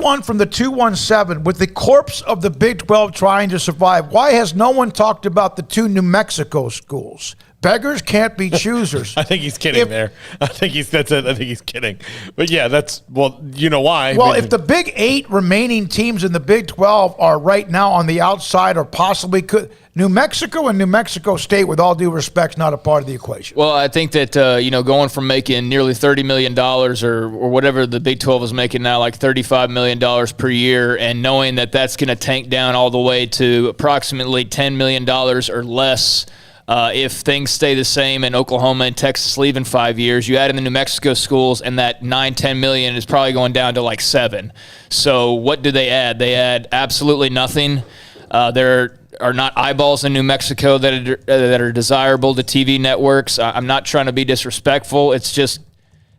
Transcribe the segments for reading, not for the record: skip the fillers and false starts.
one from the 217, with the corpse of the Big 12 trying to survive, why has no one talked about the 2 New Mexico schools? Beggars can't be choosers. I think he's kidding there. That's it. I think he's kidding. But yeah, you know why. Well, if the big 8 remaining teams in the Big 12 are right now on the outside or possibly could, New Mexico and New Mexico State, with all due respect, not a part of the equation. Well, I think that, going from making nearly $30 million or whatever the Big 12 is making now, like $35 million per year, and knowing that that's going to tank down all the way to approximately $10 million or less if things stay the same and Oklahoma and Texas leave in 5 years, you add in the New Mexico schools, and that $9-10 million is probably going down to like $7 million. So what do they add? They add absolutely nothing. There are not eyeballs in New Mexico that are desirable to TV networks. I'm not trying to be disrespectful. It's just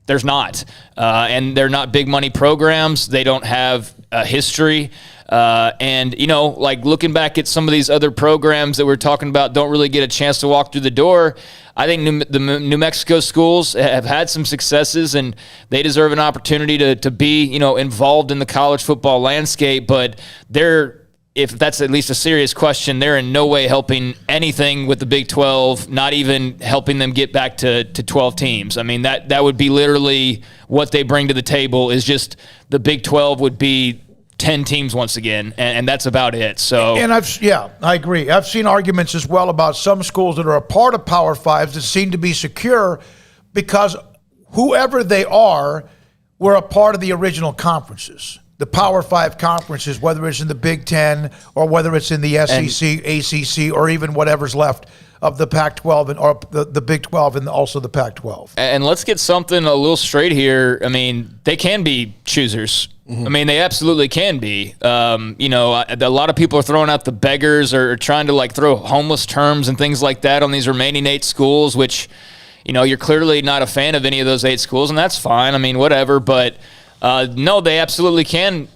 there's not. And they're not big money programs. They don't have a history. Like looking back at some of these other programs that we're talking about don't really get a chance to walk through the door. I think the New Mexico schools have had some successes, and they deserve an opportunity to be, involved in the college football landscape. But if that's at least a serious question, they're in no way helping anything with the Big 12, not even helping them get back to 12 teams. I mean, that would be literally what they bring to the table, is just the Big 12 would be 10 teams once again, and that's about it. So, and I agree. I've seen arguments as well about some schools that are a part of Power Fives that seem to be secure because whoever they are were a part of the original conferences, the Power Five conferences, whether it's in the Big Ten or whether it's in the SEC, ACC, or even whatever's left of the Pac-12 or the Big 12 and also the Pac-12. And let's get something a little straight here. I mean, they can be choosers. Mm-hmm. I mean, they absolutely can be. A lot of people are throwing out the beggars or trying to throw homeless terms and things like that on these remaining 8 schools, which, you're clearly not a fan of any of those 8 schools, and that's fine. I mean, whatever. But no, they absolutely can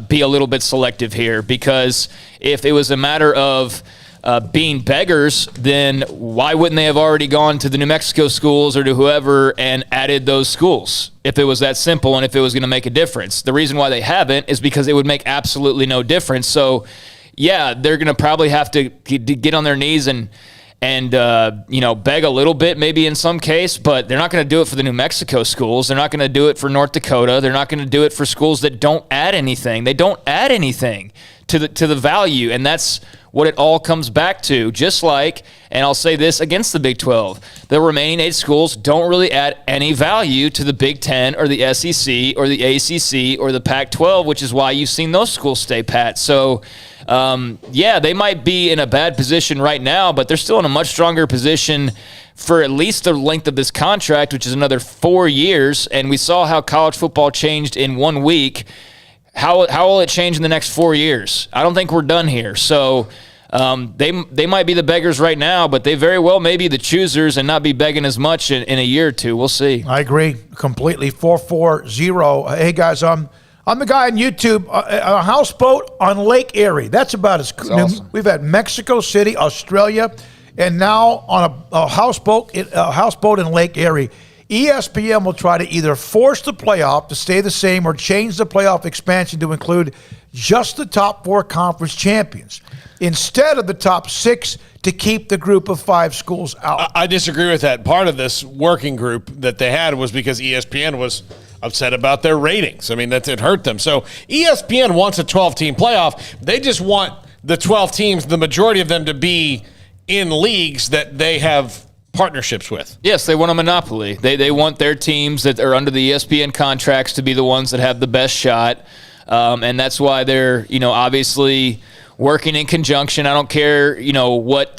be a little bit selective here, because if it was a matter of being beggars, then why wouldn't they have already gone to the New Mexico schools or to whoever and added those schools if it was that simple and if it was going to make a difference? The reason why they haven't is because it would make absolutely no difference. So, yeah, they're going to probably have to get on their knees and beg a little bit maybe in some case, but they're not going to do it for the New Mexico schools. They're not going to do it for North Dakota. They're not going to do it for schools that don't add anything. They don't add anything to the value, and that's what it all comes back to. Just like, and I'll say this against the Big 12, the remaining 8 schools don't really add any value to the Big 10 or the SEC or the ACC or the Pac-12, which is why you've seen those schools stay pat. So, they might be in a bad position right now, but they're still in a much stronger position for at least the length of this contract, which is another 4 years. And we saw how college football changed in 1 week. How will it change in the next 4 years? I don't think we're done here. So they might be the beggars right now, but they very well may be the choosers and not be begging as much in a year or two. We'll see. I agree completely. 440. Hey, guys, I'm the guy on YouTube, a houseboat on Lake Erie. That's about as cool. Awesome. We've had Mexico City, Australia, and now on a houseboat in Lake Erie. ESPN will try to either force the playoff to stay the same or change the playoff expansion to include just the top 4 conference champions instead of the top 6 to keep the group of 5 schools out. I disagree with that. Part of this working group that they had was because ESPN was upset about their ratings. I mean, it hurt them. So ESPN wants a 12-team playoff. They just want the 12 teams, the majority of them, to be in leagues that they have partnerships with. Yes, they want a monopoly. They want their teams that are under the ESPN contracts to be the ones that have the best shot, and that's why they're obviously working in conjunction. I don't care what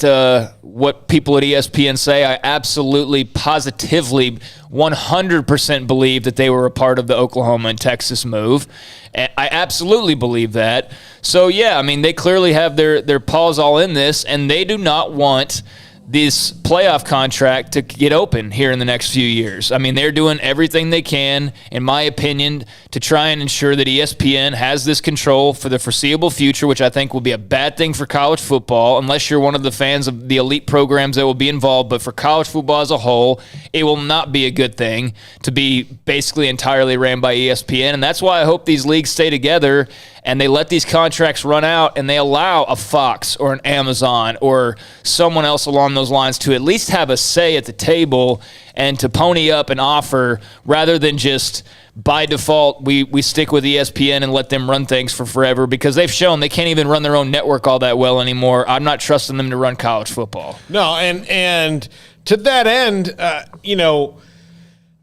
people at ESPN say. I absolutely, positively, 100% believe that they were a part of the Oklahoma and Texas move. I absolutely believe that. So yeah, I mean, they clearly have their paws all in this, and they do not want this playoff contract to get open here in the next few years. I mean, they're doing everything they can, in my opinion, to try and ensure that ESPN has this control for the foreseeable future, which I think will be a bad thing for college football, unless you're one of the fans of the elite programs that will be involved. But for college football as a whole, it will not be a good thing to be basically entirely ran by ESPN. And that's why I hope these leagues stay together and they let these contracts run out and they allow a Fox or an Amazon or someone else along those lines to at least have a say at the table and to pony up and offer, rather than just by default we stick with ESPN and let them run things for forever, because they've shown they can't even run their own network all that well anymore. I'm not trusting them to run college football. No, and to that end,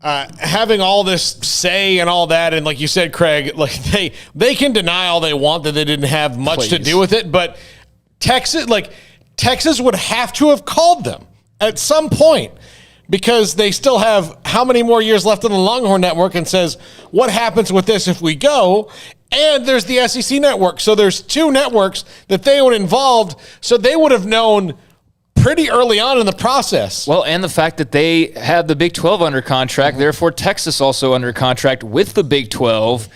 having all this say and all that, and like you said, Craig, like they can deny all they want that they didn't have much to do with it, but Texas would have to have called them at some point, because they still have how many more years left on the Longhorn Network, and says, what happens with this if we go? And there's the SEC network. So there's two networks that they would involved. So they would have known pretty early on in the process. Well, and the fact that they have the Big 12 under contract, therefore Texas also under contract with the Big 12,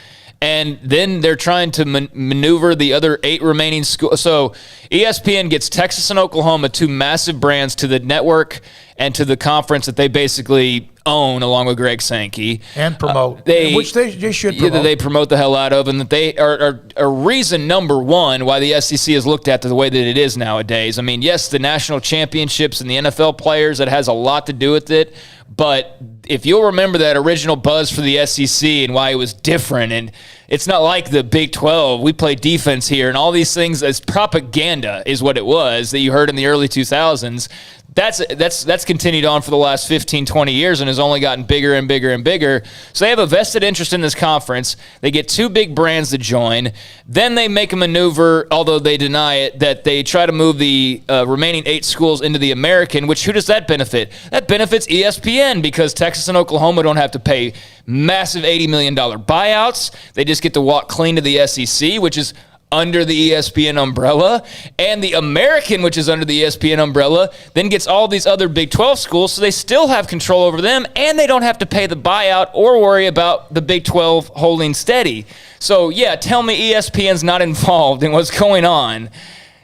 and then they're trying to maneuver the other 8 remaining schools. So ESPN gets Texas and Oklahoma, 2 massive brands, to the network and to the conference that they basically own, along with Greg Sankey. And promote. Which they should promote. That they promote the hell out of, and that they are reason number one why the SEC is looked at the way that it is nowadays. I mean, yes, the national championships and the NFL players, that has a lot to do with it, but if you'll remember that original buzz for the SEC and why it was different, and it's not like the Big 12, we play defense here, and all these things as propaganda is what it was that you heard in the early 2000s. That's continued on for the last 15, 20 years and has only gotten bigger and bigger and bigger. So they have a vested interest in this conference. They get 2 big brands to join. Then they make a maneuver, although they deny it, that they try to move the remaining 8 schools into the American, which who does that benefit? That benefits ESPN, because Texas and Oklahoma don't have to pay massive $80 million buyouts. They just get to walk clean to the SEC, which is under the ESPN umbrella, and the American, which is under the ESPN umbrella, then gets all these other Big 12 schools, so they still have control over them, and they don't have to pay the buyout or worry about the Big 12 holding steady. So, yeah, tell me ESPN's not involved in what's going on.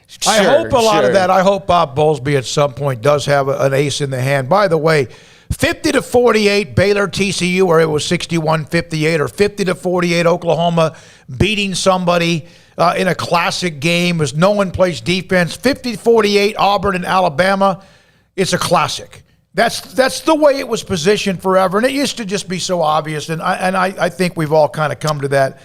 Sure, I hope a lot of that. I hope Bob Bowlesby at some point does have an ace in the hand. By the way, 50-48 Baylor TCU, or it was 61-58, or 50-48 Oklahoma beating somebody in a classic game as no one plays defense. 50-48 Auburn and Alabama. It's a classic. That's the way it was positioned forever, and it used to just be so obvious. And I think we've all kind of come to that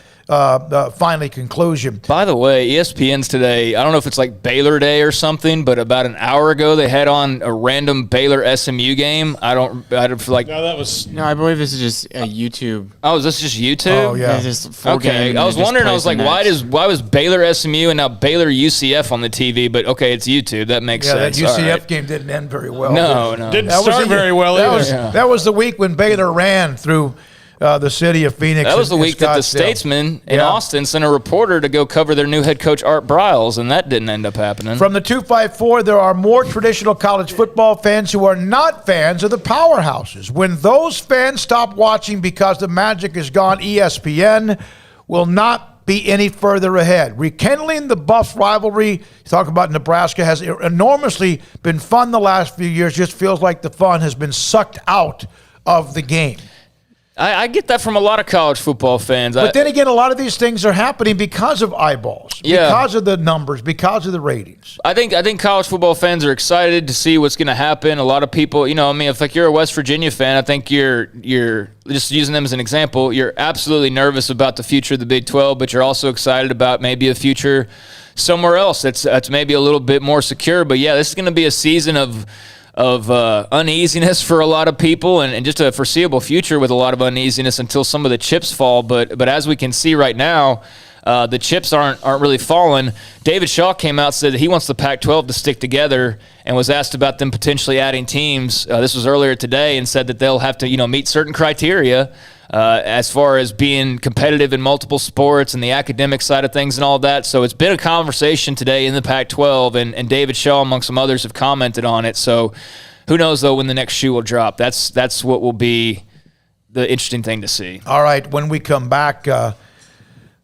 finally conclusion. By the way, ESPN's today, I don't know if it's like Baylor Day or something, but about an hour ago they had on a random Baylor SMU game. I don't feel like. No, I believe this is just a YouTube. Oh, is this just YouTube? Oh, yeah. It's just full Okay, game, I was and it just wondering. I plays was the like, match. why was Baylor SMU and now Baylor UCF on the TV? But okay, it's YouTube. That makes Yeah, that sense. UCF All right. game didn't end very well. No. Didn't That was start the- very well that either. That was the week when Baylor ran through the city of Phoenix. That was the and week that the Scottsdale. Statesman in Yeah. Austin sent a reporter to go cover their new head coach Art Briles, and that didn't end up happening. From the 254, there are more traditional college football fans who are not fans of the powerhouses. When those fans stop watching because the magic is gone, ESPN will not be any further ahead. Rekindling the Buffs rivalry, you talk about Nebraska, has enormously been fun the last few years. Just feels like the fun has been sucked out of the game. I get that from a lot of college football fans. But then again, a lot of these things are happening because of eyeballs, because of the numbers, because of the ratings. I think college football fans are excited to see what's going to happen. A lot of people, if like you're a West Virginia fan, I think you're just using them as an example. You're absolutely nervous about the future of the Big 12, but you're also excited about maybe a future somewhere else that's maybe a little bit more secure. But yeah, this is going to be a season of uneasiness for a lot of people, and just a foreseeable future with a lot of uneasiness until some of the chips fall. But as we can see right now, the chips aren't really falling. David Smoak came out and said that he wants the Pac-12 to stick together, and was asked about them potentially adding teams. This was earlier today, and said that they'll have to meet certain criteria as far as being competitive in multiple sports and the academic side of things and all that. So it's been a conversation today in the Pac-12, and David Smoak, among some others, have commented on it. So who knows, though, when the next shoe will drop. That's what will be the interesting thing to see. All right, when we come back,